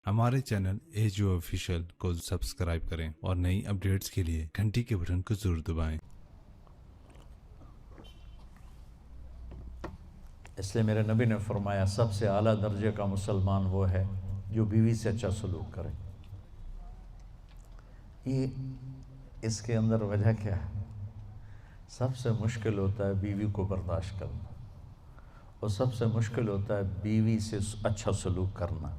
ہمارے channel AGO official کو subscribe کریں اور نئی اپڈیٹس کے لیے گھنٹی کے بٹن کو ضرور دبائیں۔ اس لیے میرے نبی نے فرمایا سب سے اعلیٰ درجے کا مسلمان وہ ہے جو بیوی سے اچھا سلوک کرے۔ یہ اس کے اندر وجہ کیا ہے؟ سب سے مشکل ہوتا ہے بیوی کو برداشت کرنا، اور سب سے مشکل ہوتا ہے بیوی سے اچھا سلوک کرنا۔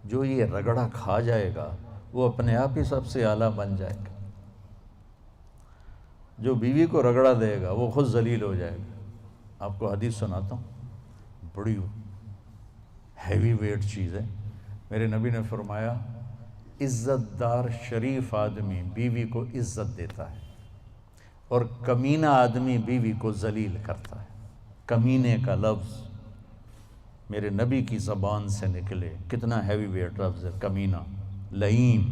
جو یہ رگڑا کھا جائے گا وہ اپنے آپ ہی سب سے اعلیٰ بن جائے گا۔ جو بیوی کو رگڑا دے گا وہ خود ذلیل ہو جائے گا۔ آپ کو حدیث سناتا ہوں، بڑی ہیوی ویٹ چیز ہے۔ میرے نبی نے فرمایا عزت دار شریف آدمی بیوی کو عزت دیتا ہے، اور کمینہ آدمی بیوی کو ذلیل کرتا ہے۔ کمینے کا لفظ میرے نبی کی زبان سے نکلے، کتنا ہیوی ویٹ لفظ ہے کمینہ۔ لئیم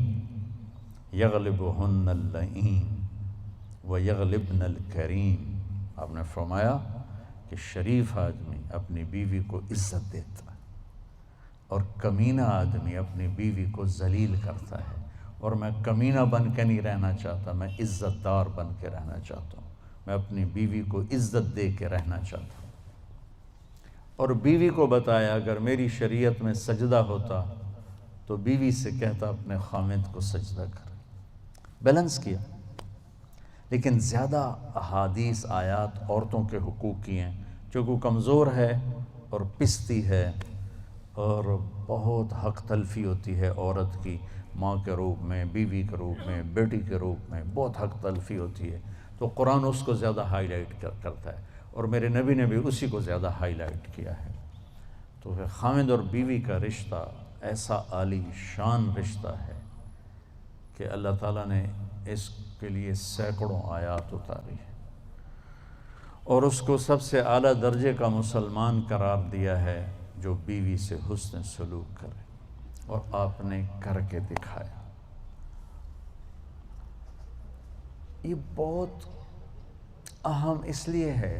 یغلبہن اللئیم ویغلبن الکریم۔ آپ نے فرمایا کہ شریف آدمی اپنی بیوی کو عزت دیتا ہے، اور کمینہ آدمی اپنی بیوی کو ذلیل کرتا ہے۔ اور میں کمینہ بن کے نہیں رہنا چاہتا، میں عزت دار بن کے رہنا چاہتا ہوں۔ میں اپنی بیوی کو عزت دے کے رہنا چاہتا ہوں۔ اور بیوی کو بتایا اگر میری شریعت میں سجدہ ہوتا تو بیوی سے کہتا اپنے خامد کو سجدہ کر۔ بیلنس کیا۔ لیکن زیادہ احادیث آیات عورتوں کے حقوق کی ہیں، جو کہ کمزور ہے اور پستی ہے، اور بہت حق تلفی ہوتی ہے عورت کی، ماں کے روپ میں، بیوی کے روپ میں، بیٹی کے روپ میں بہت حق تلفی ہوتی ہے۔ تو قرآن اس کو زیادہ ہائی لائٹ کرتا ہے، اور میرے نبی نے بھی اسی کو زیادہ ہائی لائٹ کیا ہے۔ تو پھر خامد اور بیوی کا رشتہ ایسا عالی شان رشتہ ہے کہ اللہ تعالیٰ نے اس کے لیے سینکڑوں آیات اتاری ہے، اور اس کو سب سے اعلیٰ درجے کا مسلمان قرار دیا ہے جو بیوی سے حسن سلوک کرے، اور آپ نے کر کے دکھایا۔ یہ بہت اہم اس لیے ہے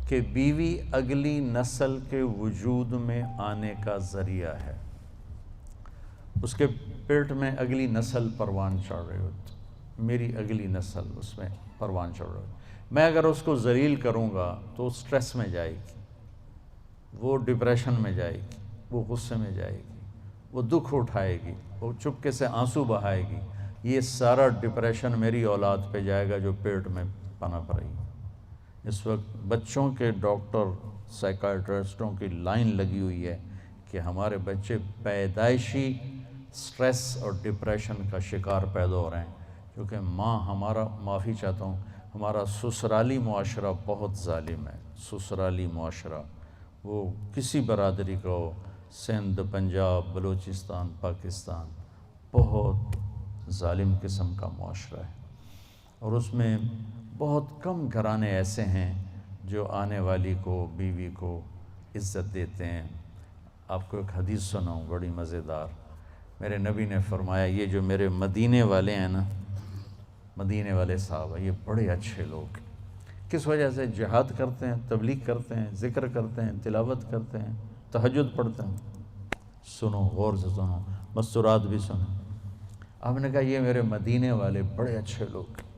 کہ بیوی اگلی نسل کے وجود میں آنے کا ذریعہ ہے۔ اس کے پیٹ میں اگلی نسل پروان چڑھ رہی ہوتی، میری اگلی نسل اس میں پروان چڑھ رہی ہوتی۔ میں اگر اس کو ذلیل کروں گا تو سٹریس میں جائے گی، وہ ڈپریشن میں جائے گی، وہ غصے میں جائے گی، وہ دکھ اٹھائے گی، وہ چپکے سے آنسو بہائے گی۔ یہ سارا ڈپریشن میری اولاد پہ جائے گا جو پیٹ میں پنپ رہی ہے۔ اس وقت بچوں کے ڈاکٹر سائیکائٹرسٹوں کی لائن لگی ہوئی ہے کہ ہمارے بچے پیدائشی سٹریس اور ڈپریشن کا شکار پیدا ہو رہے ہیں، کیونکہ ہمارا معافی چاہتا ہوں، ہمارا سسرالی معاشرہ بہت ظالم ہے۔ سسرالی معاشرہ وہ کسی برادری کا ہو، سندھ، پنجاب، بلوچستان، پاکستان، بہت ظالم قسم کا معاشرہ ہے، اور اس میں بہت کم گھرانے ایسے ہیں جو آنے والی کو، بیوی کو عزت دیتے ہیں۔ آپ کو ایک حدیث سناؤں بڑی مزیدار۔ میرے نبی نے فرمایا یہ جو میرے مدینے والے ہیں نا، مدینے والے صحابہ، یہ بڑے اچھے لوگ ہیں۔ کس وجہ سے؟ جہاد کرتے ہیں، تبلیغ کرتے ہیں، ذکر کرتے ہیں، تلاوت کرتے ہیں، تہجد پڑھتے ہیں۔ سنو، غور سے سنو، مستورات بھی سنو۔ آپ نے کہا یہ میرے مدینے والے بڑے اچھے لوگ ہیں۔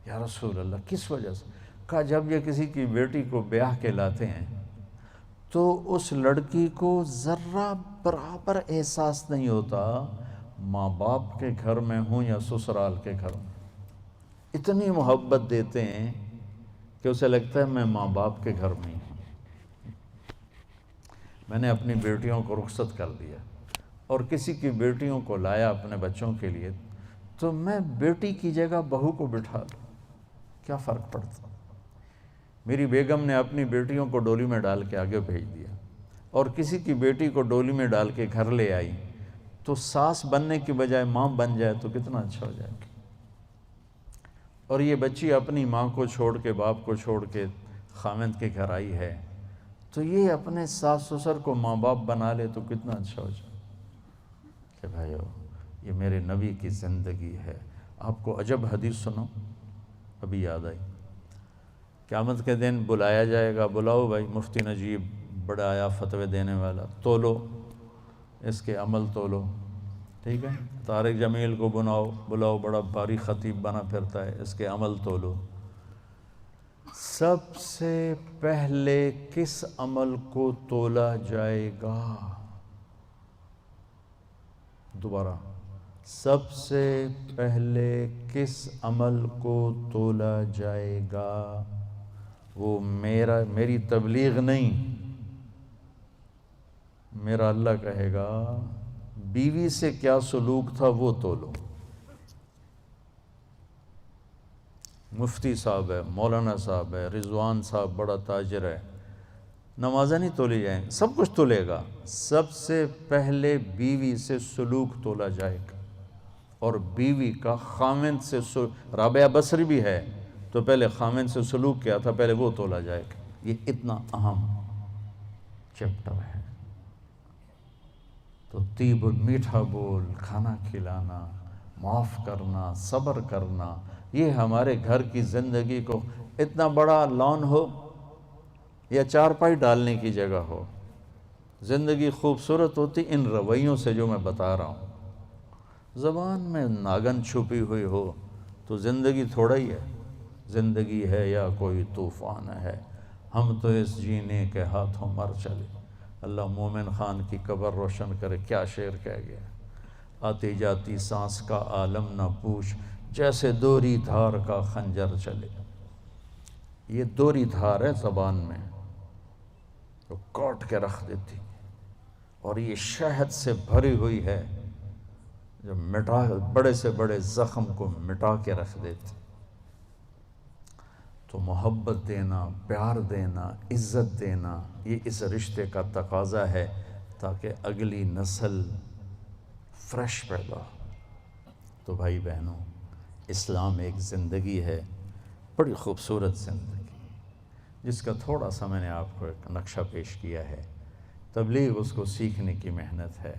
یا رسول اللہ کس وجہ سے؟ کہا جب یہ کسی کی بیٹی کو بیاہ کے لاتے ہیں تو اس لڑکی کو ذرہ برابر احساس نہیں ہوتا ماں باپ کے گھر میں ہوں یا سسرال کے گھر میں۔ اتنی محبت دیتے ہیں کہ اسے لگتا ہے میں ماں باپ کے گھر میں ہی ہوں۔ میں نے اپنی بیٹیوں کو رخصت کر دیا اور کسی کی بیٹیوں کو لایا اپنے بچوں کے لیے، تو میں بیٹی کی جگہ بہو کو بٹھا لوں، کیا فرق پڑتا؟ میری بیگم نے اپنی بیٹیوں کو ڈولی میں ڈال کے آگے بھیج دیا، اور کسی کی بیٹی کو ڈولی میں ڈال کے گھر لے آئی، تو ساس بننے کی بجائے ماں بن جائے تو کتنا اچھا ہو جائے گا۔ اور یہ بچی اپنی ماں کو چھوڑ کے، باپ کو چھوڑ کے خامند کے گھر آئی ہے، تو یہ اپنے ساس سسر کو ماں باپ بنا لے تو کتنا اچھا ہو جائے کہ بھائیو یہ میرے نبی کی زندگی ہے۔ آپ کو عجب حدیث سنو، ابھی یاد آئی۔ قیامت کے دن بلایا جائے گا، بلاؤ بھائی مفتی نجیب، بڑا آیا فتوے دینے والا، تولو اس کے عمل تولو، ٹھیک ہے، طارق جمیل کو بلاؤ، بڑا بھاری خطیب بنا پھرتا ہے، اس کے عمل تولو۔ سب سے پہلے کس عمل کو تولا جائے گا؟ دوبارہ، سب سے پہلے کس عمل کو تولا جائے گا؟ وہ میری تبلیغ نہیں، میرا اللہ کہے گا بیوی سے کیا سلوک تھا وہ تولو۔ مفتی صاحب ہے، مولانا صاحب ہے، رضوان صاحب بڑا تاجر ہے، نمازیں نہیں تولی جائیں، سب کچھ تولے گا، سب سے پہلے بیوی سے سلوک تولا جائے گا، اور بیوی کا خامند سے رابعہ بصری بھی ہے تو پہلے خامند سے سلوک کیا تھا، پہلے وہ تولا جائے گا۔ یہ اتنا اہم چیپٹر ہے۔ تو طیب میٹھا بول، کھانا کھلانا، معاف کرنا، صبر کرنا، یہ ہمارے گھر کی زندگی کو، اتنا بڑا لان ہو یا چارپائی ڈالنے کی جگہ ہو، زندگی خوبصورت ہوتی ان رویوں سے جو میں بتا رہا ہوں۔ زبان میں ناگن چھپی ہوئی ہو تو زندگی تھوڑا ہی ہے، زندگی ہے یا کوئی طوفان ہے، ہم تو اس جینے کے ہاتھوں مر چلے۔ اللہ مومن خان کی قبر روشن کرے، کیا شعر کہہ گیا، آتی جاتی سانس کا عالم نہ پوچھ، جیسے دوری دھار کا خنجر چلے۔ یہ دوری دھار ہے زبان میں، تو کاٹ کے رکھ دیتی، اور یہ شہد سے بھری ہوئی ہے جو بڑے سے بڑے زخم کو مٹا کے رکھ دیتی۔ تو محبت دینا، پیار دینا، عزت دینا، یہ اس رشتے کا تقاضا ہے تاکہ اگلی نسل فریش پیدا ہو۔ تو بھائی بہنوں، اسلام ایک زندگی ہے، بڑی خوبصورت زندگی، جس کا تھوڑا سا میں نے آپ کو ایک نقشہ پیش کیا ہے۔ تبلیغ اس کو سیکھنے کی محنت ہے۔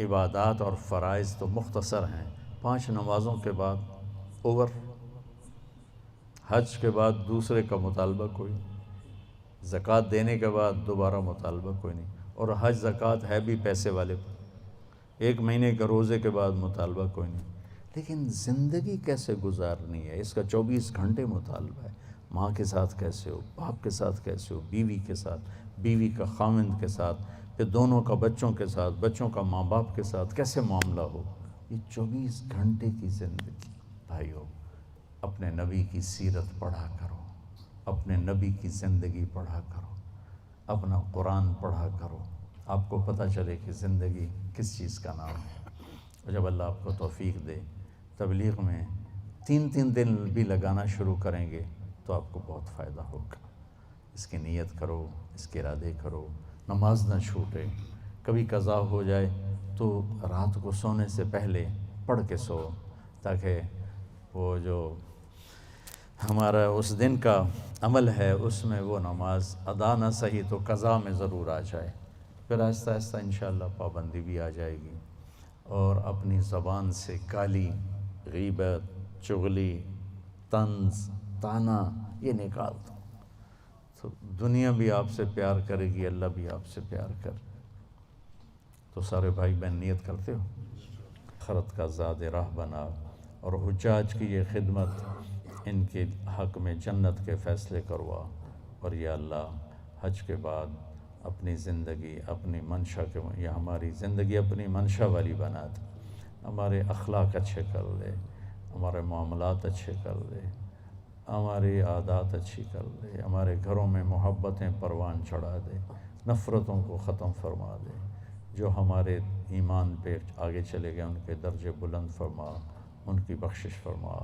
عبادات اور فرائض تو مختصر ہیں، 5 نمازوں کے بعد اوور، حج کے بعد دوسرے کا مطالبہ کوئی نہیں، زکوٰۃ دینے کے بعد دوبارہ مطالبہ کوئی نہیں، اور حج زکوٰۃ ہے بھی پیسے والے پر، 1 مہینے کے روزے کے بعد مطالبہ کوئی نہیں۔ لیکن زندگی کیسے گزارنی ہے، اس کا 24 گھنٹے مطالبہ ہے۔ ماں کے ساتھ کیسے ہو، باپ کے ساتھ کیسے ہو، بیوی کے ساتھ، بیوی کا خامند کے ساتھ، پھر دونوں کا بچوں کے ساتھ، بچوں کا ماں باپ کے ساتھ کیسے معاملہ ہو، یہ 24 گھنٹے کی زندگی۔ بھائیو، اپنے نبی کی سیرت پڑھا کرو، اپنے نبی کی زندگی پڑھا کرو، اپنا قرآن پڑھا کرو، آپ کو پتہ چلے کہ زندگی کس چیز کا نام ہے۔ اور جب اللہ آپ کو توفیق دے، تبلیغ میں 3 دن بھی لگانا شروع کریں گے تو آپ کو بہت فائدہ ہوگا۔ اس کی نیت کرو، اس کے ارادے کرو، نماز نہ چھوٹے، کبھی قضا ہو جائے تو رات کو سونے سے پہلے پڑھ کے سو، تاکہ وہ جو ہمارا اس دن کا عمل ہے اس میں وہ نماز ادا نہ صحیح تو قضا میں ضرور آ جائے، پھر آہستہ آہستہ انشاءاللہ پابندی بھی آ جائے گی، اور اپنی زبان سے گالی، غیبت، چغلی، طنز، طعنہ یہ نکال دو، تو دنیا بھی آپ سے پیار کرے گی، اللہ بھی آپ سے پیار کرے۔ تو سارے بھائی بہن نیت کرتے ہو، آخرت کا زاد راہ بنا، اور حجاج کی یہ خدمت، ان کے حق میں جنت کے فیصلے کروا، اور یا اللہ حج کے بعد اپنی زندگی، اپنی منشا کے، یا ہماری زندگی اپنی منشا والی بنا دے، ہمارے اخلاق اچھے کر دے، ہمارے معاملات اچھے کر دے، ہماری عادات اچھی کر دے، ہمارے گھروں میں محبتیں پروان چڑھا دے، نفرتوں کو ختم فرما دے، جو ہمارے ایمان پہ آگے چلے گئے ان کے درجے بلند فرما، ان کی بخشش فرما،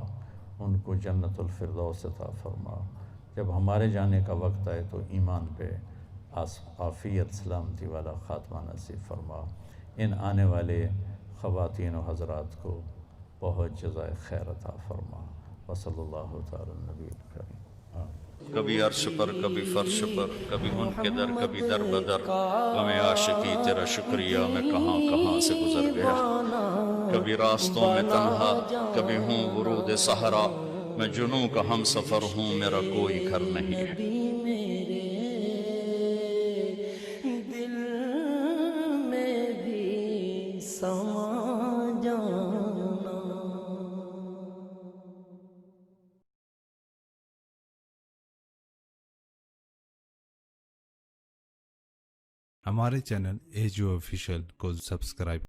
ان کو جنت الفردوس عطا فرما۔ جب ہمارے جانے کا وقت آئے تو ایمان پہ عافیت سلامتی والا خاتمہ نصیب فرما۔ ان آنے والے خواتین و حضرات کو بہت جزائے خیر عطا فرما۔ وصلی اللہ تعالی النبی الکریم۔ کبھی عرش پر، کبھی فرش پر، کبھی ان کے در، کبھی در بدر، غم عاشقی تیرا شکریہ میں کہاں کہاں سے گزر گیا، کبھی راستوں میں تنہا، کبھی ہوں ورود صحرا، میں جنوں کا ہم سفر ہوں، میرا کوئی گھر نہیں ہے۔ دل میں بھی سما جانا. ہمارے چینل ایجو آفیشیل کو سبسکرائب